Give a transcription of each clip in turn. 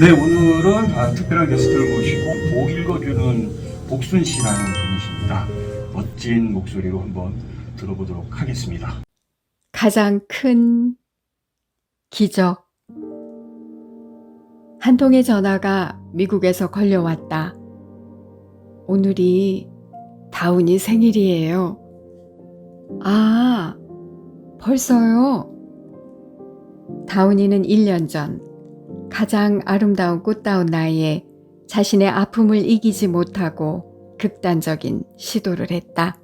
네, 오늘은 특별한 게스트를 모시고 복 읽어주는 복순 씨라는 분이십니다. 멋진 목소리로 한번 들어보도록 하겠습니다. 가장 큰 기적. 한 통의 전화가 미국에서 걸려왔다. 오늘이 다운이 생일이에요. 아, 벌써요? 다운이는 1년 전 가장 아름다운 꽃다운 나이에 자신의 아픔을 이기지 못하고 극단적인 시도를 했다.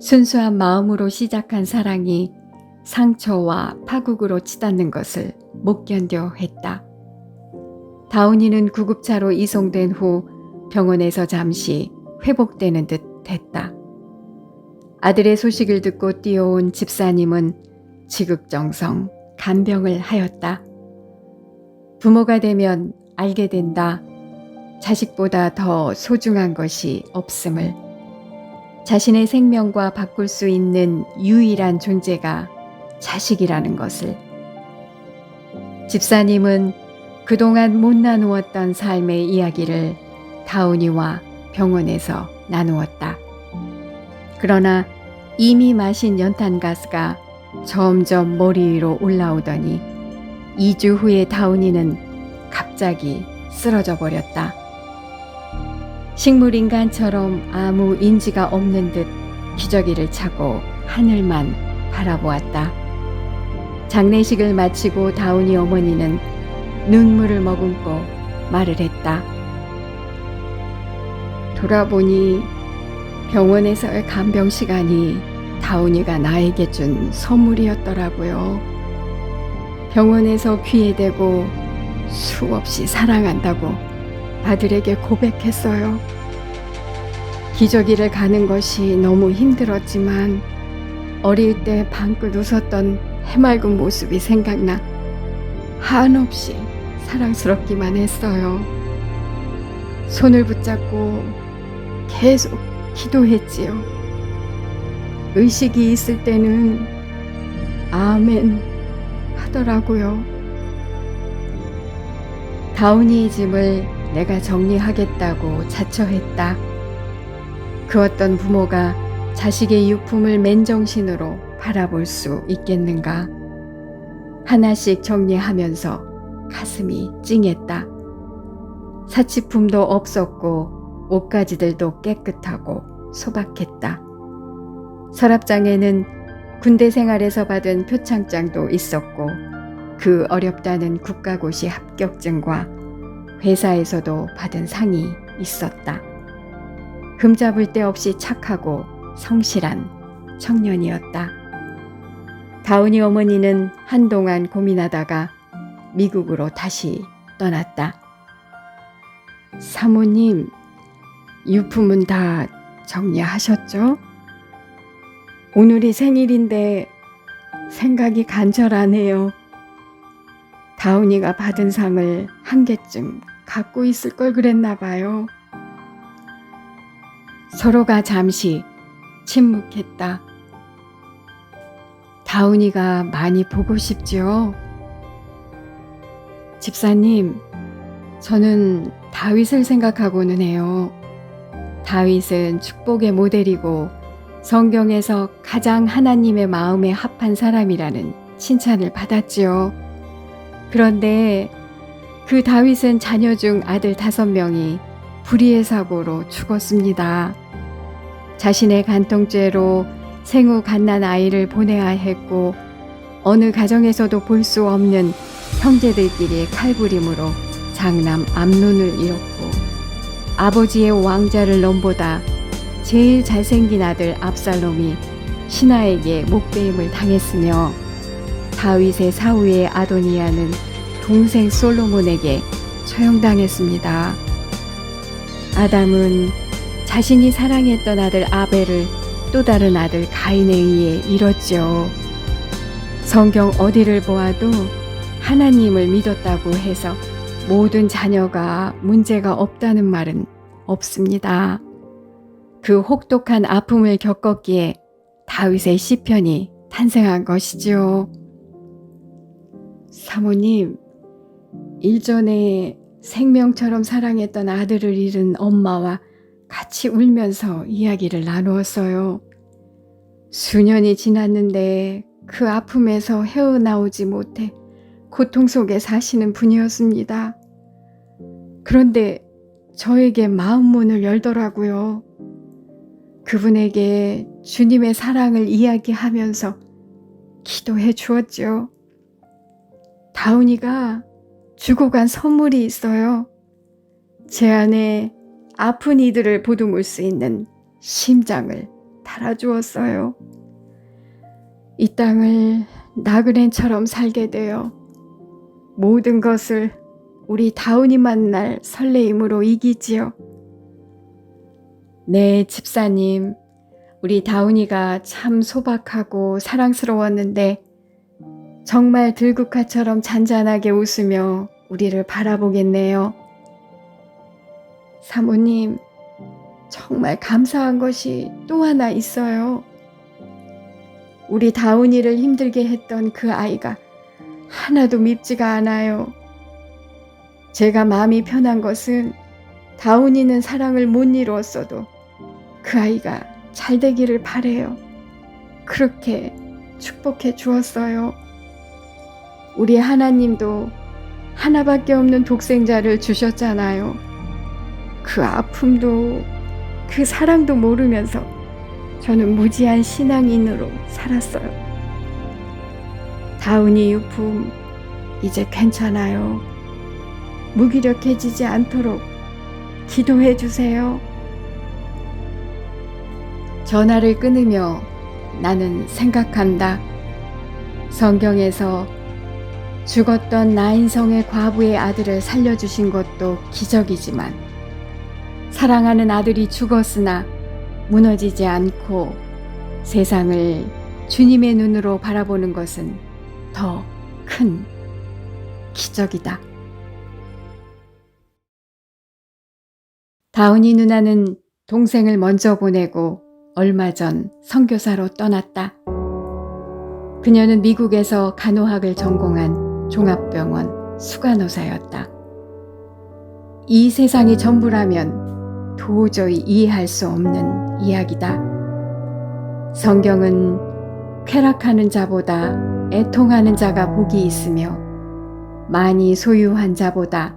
순수한 마음으로 시작한 사랑이 상처와 파국으로 치닫는 것을 못 견뎌 했다. 다운이는 구급차로 이송된 후 병원에서 잠시 회복되는 듯 했다. 아들의 소식을 듣고 뛰어온 집사님은 지극정성 간병을 하였다. 부모가 되면 알게 된다. 자식보다 더 소중한 것이 없음을. 자신의 생명과 바꿀 수 있는 유일한 존재가 자식이라는 것을. 집사님은 그동안 못 나누었던 삶의 이야기를 다운이와 병원에서 나누었다. 그러나 이미 마신 연탄가스가 점점 머리 위로 올라오더니 2주 후에 다운이는 갑자기 쓰러져 버렸다. 식물인간처럼 아무 인지가 없는 듯 기저귀를 차고 하늘만 바라보았다. 장례식을 마치고 다운이 어머니는 눈물을 머금고 말을 했다. 돌아보니 병원에서의 간병 시간이 다운이가 나에게 준 선물이었더라고요. 병원에서 귀에 대고 수없이 사랑한다고 아들에게 고백했어요. 기저귀를 가는 것이 너무 힘들었지만 어릴 때 방긋 웃었던 해맑은 모습이 생각나 한없이 사랑스럽기만 했어요. 손을 붙잡고 계속 기도했지요. 의식이 있을 때는 아멘 하더라고요. 다운이의 짐을 내가 정리하겠다고 자처했다. 그 어떤 부모가 자식의 유품을 맨정신으로 바라볼 수 있겠는가. 하나씩 정리하면서 가슴이 찡했다. 사치품도 없었고 옷가지들도 깨끗하고 소박했다. 서랍장에는 군대 생활에서 받은 표창장도 있었고 그 어렵다는 국가고시 합격증과 회사에서도 받은 상이 있었다. 흠잡을 데 없이 착하고 성실한 청년이었다. 다운이 어머니는 한동안 고민하다가 미국으로 다시 떠났다. 사모님, 유품은 다 정리하셨죠? 오늘이 생일인데 생각이 간절하네요. 다운이가 받은 상을 한 개쯤 갖고 있을 걸 그랬나 봐요. 서로가 잠시 침묵했다. 다운이가 많이 보고 싶지요? 집사님, 저는 다윗을 생각하고는 해요. 다윗은 축복의 모델이고 성경에서 가장 하나님의 마음에 합한 사람이라는 칭찬을 받았지요. 그런데 그 다윗은 자녀 중 아들 5명이 불의의 사고로 죽었습니다. 자신의 간통죄로 생후 갓난 아이를 보내야 했고 어느 가정에서도 볼 수 없는 형제들끼리의 칼부림으로 장남 암논을 잃었고 아버지의 왕자를 넘보다 제일 잘생긴 아들 압살롬이 신하에게 목베임을 당했으며 다윗의 사위의 아도니아는 동생 솔로몬에게 처형당했습니다. 아담은 자신이 사랑했던 아들 아벨을 또 다른 아들 가인에 의해 잃었죠. 성경 어디를 보아도 하나님을 믿었다고 해서 모든 자녀가 문제가 없다는 말은 없습니다. 그 혹독한 아픔을 겪었기에 다윗의 시편이 탄생한 것이지요. 사모님, 일전에 생명처럼 사랑했던 아들을 잃은 엄마와 같이 울면서 이야기를 나누었어요. 수년이 지났는데 그 아픔에서 헤어나오지 못해 고통 속에 사시는 분이었습니다. 그런데 저에게 마음 문을 열더라고요. 그분에게 주님의 사랑을 이야기하면서 기도해 주었죠. 다운이가 주고 간 선물이 있어요. 제 안에 아픈 이들을 보듬을 수 있는 심장을 달아주었어요. 이 땅을 나그네처럼 살게 되어 모든 것을 우리 다운이 만날 설레임으로 이기지요. 네, 집사님. 우리 다운이가 참 소박하고 사랑스러웠는데 정말 들국화처럼 잔잔하게 웃으며 우리를 바라보겠네요. 사모님, 정말 감사한 것이 또 하나 있어요. 우리 다운이를 힘들게 했던 그 아이가 하나도 밉지가 않아요. 제가 마음이 편한 것은 다운이는 사랑을 못 이루었어도 그 아이가 잘 되기를 바래요. 그렇게 축복해 주었어요. 우리 하나님도 하나밖에 없는 독생자를 주셨잖아요. 그 아픔도 그 사랑도 모르면서 저는 무지한 신앙인으로 살았어요. 다운이 유품 이제 괜찮아요. 무기력해지지 않도록 기도해 주세요. 전화를 끊으며 나는 생각한다. 성경에서 죽었던 나인성의 과부의 아들을 살려주신 것도 기적이지만 사랑하는 아들이 죽었으나 무너지지 않고 세상을 주님의 눈으로 바라보는 것은 더 큰 기적이다. 다운이 누나는 동생을 먼저 보내고 얼마 전 선교사로 떠났다. 그녀는 미국에서 간호학을 전공한 종합병원 수간호사였다. 이 세상이 전부라면 도저히 이해할 수 없는 이야기다. 성경은 쾌락하는 자보다 애통하는 자가 복이 있으며 많이 소유한 자보다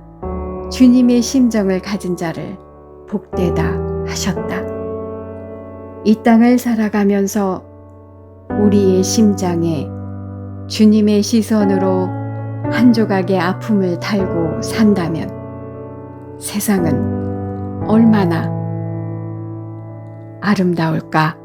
주님의 심정을 가진 자를 복되다 하셨다. 이 땅을 살아가면서 우리의 심장에 주님의 시선으로 한 조각의 아픔을 달고 산다면 세상은 얼마나 아름다울까?